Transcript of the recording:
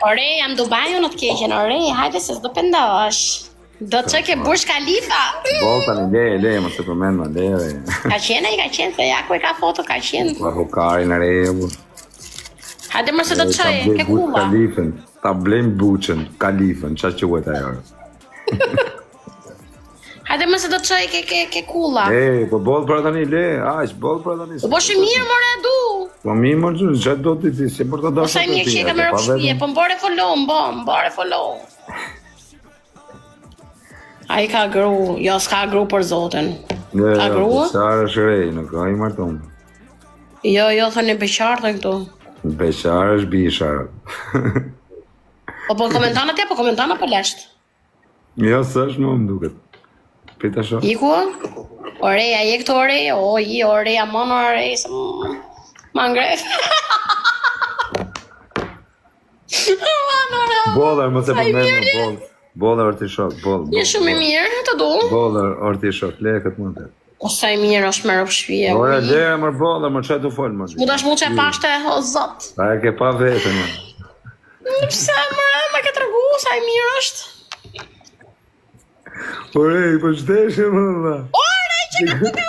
Ore, jam Dubai, unë të keqen, ore, hajde se s'do pendosh. Do të çoj ke Burj Khalifa. Tani le, mos e përmend më, le. Ka qenë, se ja ku e ka foto, ka qenë. Po hokarin e re. Hajde më se do të çoj ke kulla. Ta blejmë buçën, kalifën, çfarë quhet ajo? Hajde më se do të çoj ke kulla. Po boll për tani, le, boll për tani. Po shi mirë, more du. Po mirë, më gjë, çfarë do ti si për të dashur. Po sa mirë që ka merr shtëpi, po mbore follow. Ai ka gru, jo s'ka gru për zotin. Ka gru? Sa është re, nuk ka i marton. Jo, thënë beqartë këtu. Beqar është bishar. Po komenton atje, po komenton apo lesht? Jo, s'është më duket. Pita shoh. Iku? Ore, a je këtu ore? Ore, amon ore, ma ngref. Boller, mos e përmend boll. Boller artishok, boll. Je shumë i mirë, të du? Boller artishok, le këtë mund të. O sa i mirë është me rëpshpije. Ora, le, mër boller, më çaj të fol, më. Mu dash mu që e pashte, o zot. A e ke pa vete, më. Pse, më ke të rëgu, sa i mirë është. Ore, po shteshe, më. Ore, që ka të